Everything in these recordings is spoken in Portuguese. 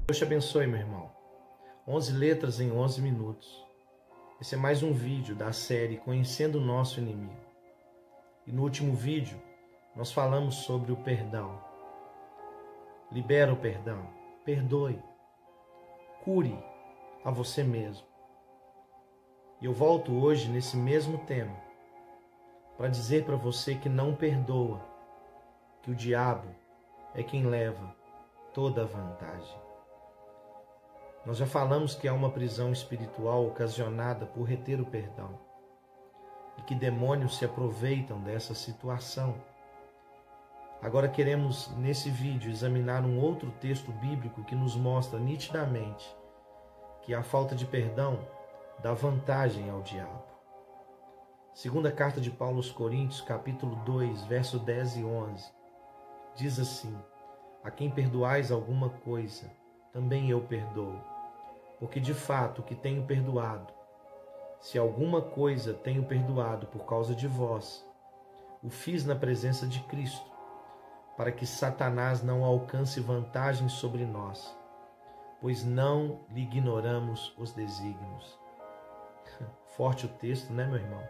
Deus te abençoe, meu irmão. 11 letras em 11 minutos. Esse é mais um vídeo da série Conhecendo o Nosso Inimigo. E no último vídeo, nós falamos sobre o perdão. Libera o perdão. Perdoe. Cure a você mesmo. E eu volto hoje nesse mesmo tema para dizer para você que não perdoa, que o diabo é quem leva toda a vantagem. Nós já falamos que há uma prisão espiritual ocasionada por reter o perdão e que demônios se aproveitam dessa situação. Agora queremos, nesse vídeo, examinar um outro texto bíblico que nos mostra nitidamente que a falta de perdão dá vantagem ao diabo. Segunda carta de Paulo aos Coríntios, capítulo 2, verso 10 e 11, diz assim: a quem perdoais alguma coisa, também eu perdoo. Porque de fato o que tenho perdoado, se alguma coisa tenho perdoado por causa de vós, o fiz na presença de Cristo, para que Satanás não alcance vantagem sobre nós, pois não lhe ignoramos os desígnios. Forte o texto, né, meu irmão?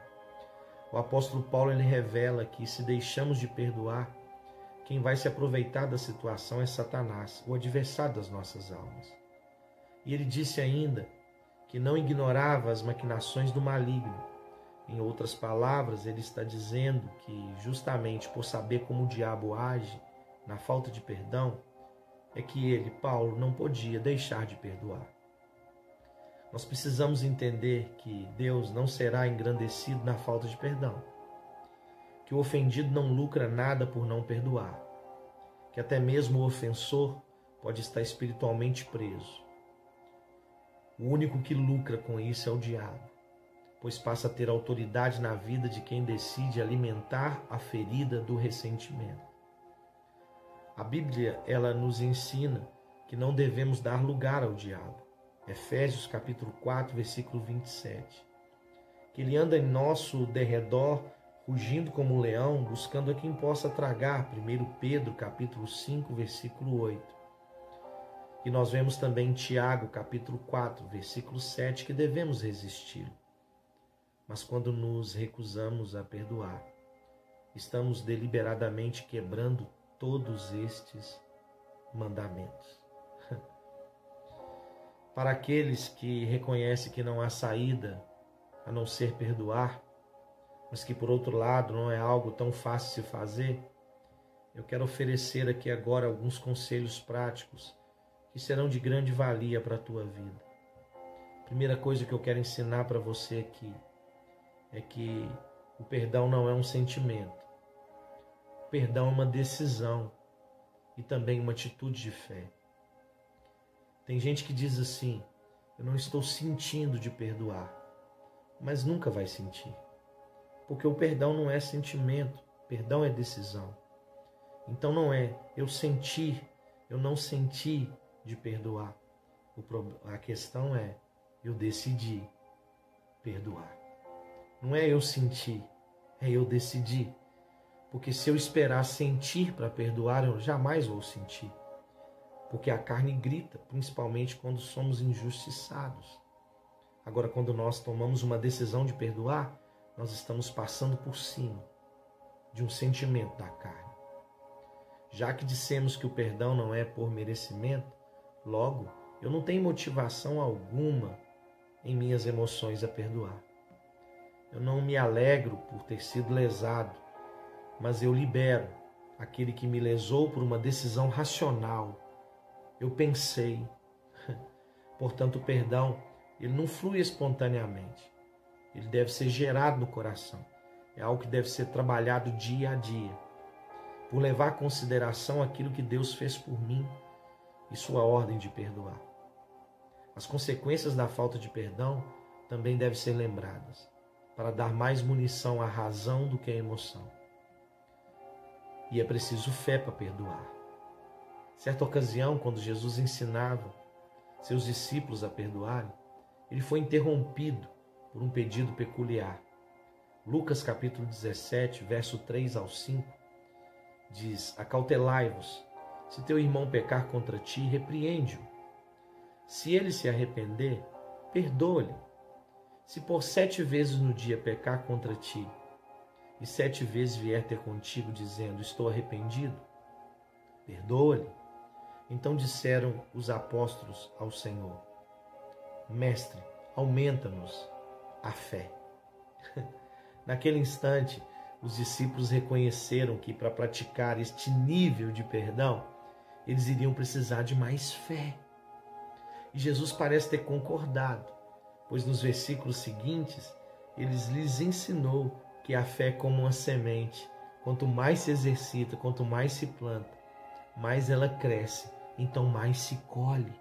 O apóstolo Paulo ele revela que se deixamos de perdoar, quem vai se aproveitar da situação é Satanás, o adversário das nossas almas. E ele disse ainda que não ignorava as maquinações do maligno. Em outras palavras, ele está dizendo que justamente por saber como o diabo age na falta de perdão, é que ele, Paulo, não podia deixar de perdoar. Nós precisamos entender que Deus não será engrandecido na falta de perdão, que o ofendido não lucra nada por não perdoar, que até mesmo o ofensor pode estar espiritualmente preso. O único que lucra com isso é o diabo, pois passa a ter autoridade na vida de quem decide alimentar a ferida do ressentimento. A Bíblia, ela nos ensina que não devemos dar lugar ao diabo. Efésios capítulo 4, versículo 27. Que ele anda em nosso derredor, rugindo como um leão, buscando a quem possa tragar. 1 Pedro capítulo 5, versículo 8. E nós vemos também em Tiago, capítulo 4, versículo 7, que devemos resistir. Mas quando nos recusamos a perdoar, estamos deliberadamente quebrando todos estes mandamentos. Para aqueles que reconhecem que não há saída a não ser perdoar, mas que por outro lado não é algo tão fácil de se fazer, eu quero oferecer aqui agora alguns conselhos práticos que serão de grande valia para a tua vida. Primeira coisa que eu quero ensinar para você aqui é que o perdão não é um sentimento. O perdão é uma decisão e também uma atitude de fé. Tem gente que diz assim: eu não estou sentindo de perdoar, mas nunca vai sentir. Porque o perdão não é sentimento, perdão é decisão. Então não é eu sentir, eu não senti de perdoar. A questão é eu decidi perdoar. Não é eu sentir, é eu decidir. Porque se eu esperar sentir para perdoar, eu jamais vou sentir. Porque a carne grita, principalmente quando somos injustiçados. Agora, quando nós tomamos uma decisão de perdoar, nós estamos passando por cima de um sentimento da carne. Já que dissemos que o perdão não é por merecimento, logo, eu não tenho motivação alguma em minhas emoções a perdoar. Eu não me alegro por ter sido lesado, mas eu libero aquele que me lesou por uma decisão racional. Eu pensei. Portanto, o perdão, ele não flui espontaneamente. Ele deve ser gerado no coração. É algo que deve ser trabalhado dia a dia, por levar em consideração aquilo que Deus fez por mim e sua ordem de perdoar. As consequências da falta de perdão também devem ser lembradas, para dar mais munição à razão do que à emoção. E é preciso fé para perdoar. Certa ocasião, quando Jesus ensinava seus discípulos a perdoarem, ele foi interrompido por um pedido peculiar. Lucas capítulo 17, verso 3 ao 5, diz: acautelai-vos, se teu irmão pecar contra ti, repreende-o, Se ele se arrepender, perdoa-lhe. Se por 7 vezes no dia pecar contra ti, e 7 vezes vier ter contigo dizendo, estou arrependido, perdoa-lhe. Então disseram os apóstolos ao Senhor, Mestre, aumenta-nos a fé. Naquele instante, os discípulos reconheceram que para praticar este nível de perdão, eles iriam precisar de mais fé. E Jesus parece ter concordado, pois nos versículos seguintes, ele lhes ensinou que a fé é como uma semente. Quanto mais se exercita, quanto mais se planta, mais ela cresce, então mais se colhe.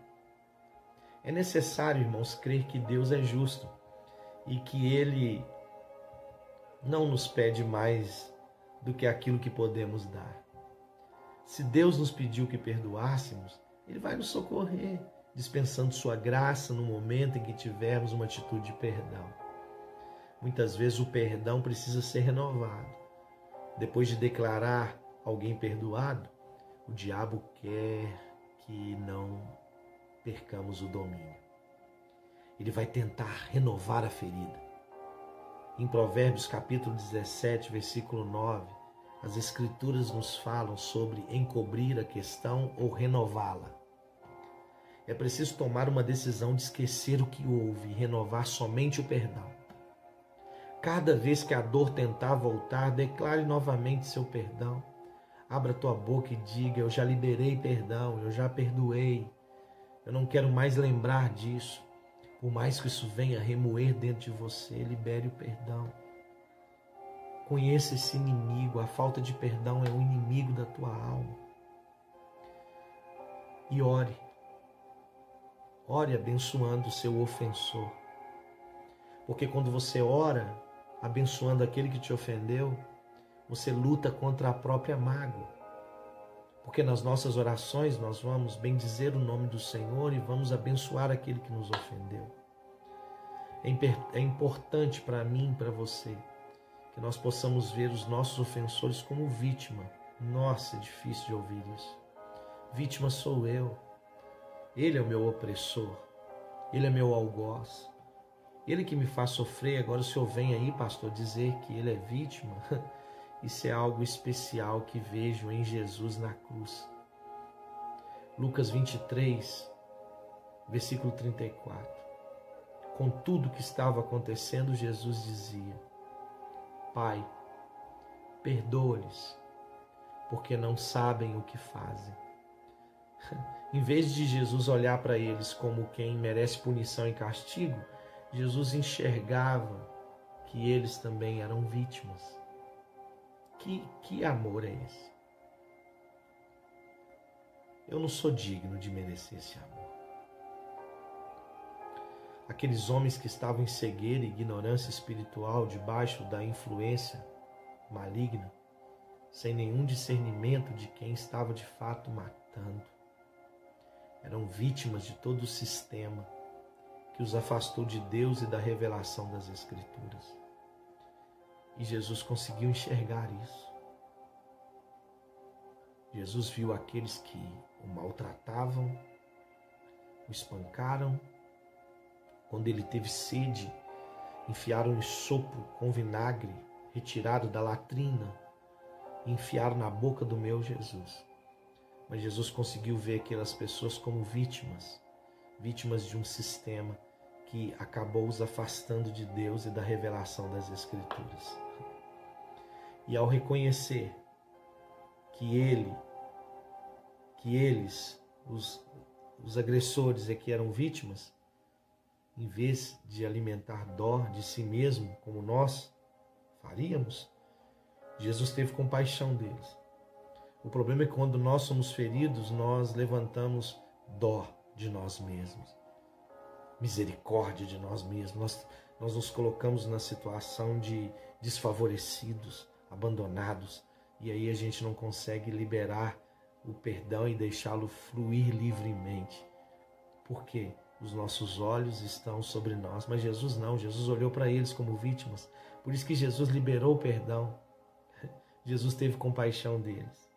É necessário, irmãos, crer que Deus é justo e que Ele não nos pede mais do que aquilo que podemos dar. Se Deus nos pediu que perdoássemos, Ele vai nos socorrer, dispensando sua graça no momento em que tivermos uma atitude de perdão. Muitas vezes o perdão precisa ser renovado. Depois de declarar alguém perdoado, o diabo quer que não percamos o domínio. Ele vai tentar renovar a ferida. Em Provérbios capítulo 17, versículo 9, as Escrituras nos falam sobre encobrir a questão ou renová-la. É preciso tomar uma decisão de esquecer o que houve e renovar somente o perdão. Cada vez que a dor tentar voltar, declare novamente seu perdão. Abra tua boca e diga, eu já liberei perdão, eu já perdoei. Eu não quero mais lembrar disso. Por mais que isso venha remoer dentro de você, libere o perdão. Conheça esse inimigo. A falta de perdão é o inimigo da tua alma. E ore. Ore abençoando o seu ofensor. Porque quando você ora, abençoando aquele que te ofendeu, você luta contra a própria mágoa. Porque nas nossas orações nós vamos bendizer o nome do Senhor e vamos abençoar aquele que nos ofendeu. É importante para mim e para você que nós possamos ver os nossos ofensores como vítima. Nossa, é difícil de ouvir isso. Vítima sou eu. Ele é o meu opressor. Ele é meu algoz. Ele que me faz sofrer. Agora o Senhor vem aí, pastor, dizer que ele é vítima. Isso é algo especial que vejo em Jesus na cruz. Lucas 23, versículo 34. Com tudo que estava acontecendo, Jesus dizia, Pai, perdoa-lhes, porque não sabem o que fazem. Em vez de Jesus olhar para eles como quem merece punição e castigo, Jesus enxergava que eles também eram vítimas. Que amor é esse? Eu não sou digno de merecer esse amor. Aqueles homens que estavam em cegueira e ignorância espiritual, debaixo da influência maligna, sem nenhum discernimento de quem estava de fato matando, eram vítimas de todo o sistema que os afastou de Deus e da revelação das Escrituras. E Jesus conseguiu enxergar isso. Jesus viu aqueles que o maltratavam, o espancaram. Quando ele teve sede, enfiaram um sopro com vinagre retirado da latrina e enfiaram na boca do meu Jesus. Mas Jesus conseguiu ver aquelas pessoas como vítimas de um sistema que acabou os afastando de Deus e da revelação das Escrituras. E ao reconhecer que eles, os agressores, que eram vítimas, em vez de alimentar dó de si mesmo, como nós faríamos, Jesus teve compaixão deles. O problema é que quando nós somos feridos, nós levantamos dó de nós mesmos, misericórdia de nós mesmos. Nós nos colocamos na situação de desfavorecidos, abandonados, e aí a gente não consegue liberar o perdão e deixá-lo fluir livremente. Por quê? Os nossos olhos estão sobre nós, mas Jesus não. Jesus olhou para eles como vítimas. Por isso que Jesus liberou o perdão. Jesus teve compaixão deles.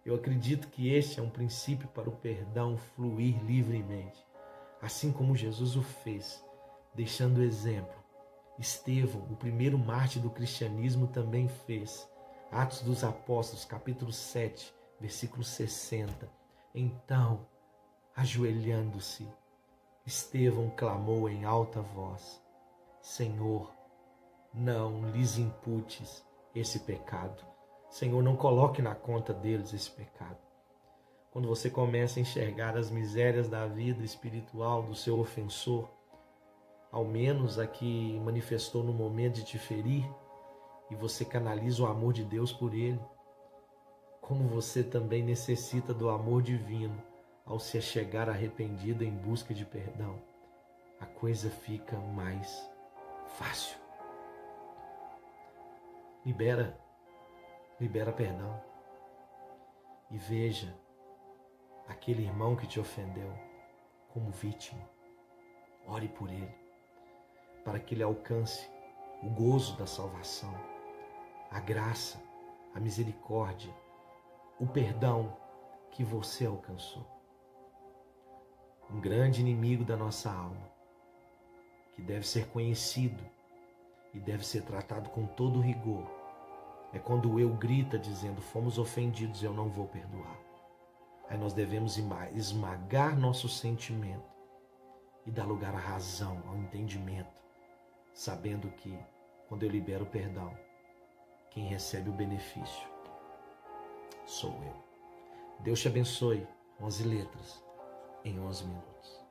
Eu acredito que este é um princípio para o perdão fluir livremente. assim como Jesus o fez, deixando exemplo. Estevão, o primeiro mártir do cristianismo, também fez. Atos dos Apóstolos, capítulo 7, versículo 60. Então, ajoelhando-se, Estevão clamou em alta voz: Senhor, não lhes imputes esse pecado. Senhor, não coloque na conta deles esse pecado. Quando você começa a enxergar as misérias da vida espiritual do seu ofensor, ao menos a que manifestou no momento de te ferir, e você canaliza o amor de Deus por ele, como você também necessita do amor divino ao se achegar arrependido em busca de perdão, a coisa fica mais fácil. Libera perdão. E veja aquele irmão que te ofendeu como vítima. Ore por ele, para que ele alcance o gozo da salvação, a graça, a misericórdia, o perdão que você alcançou. Um grande inimigo da nossa alma, que deve ser conhecido e deve ser tratado com todo rigor, é quando o eu grita dizendo: fomos ofendidos, eu não vou perdoar. Aí nós devemos esmagar nosso sentimento e dar lugar à razão, ao entendimento, sabendo que quando eu libero o perdão, quem recebe o benefício sou eu. Deus te abençoe. 11 letras em 11 minutos.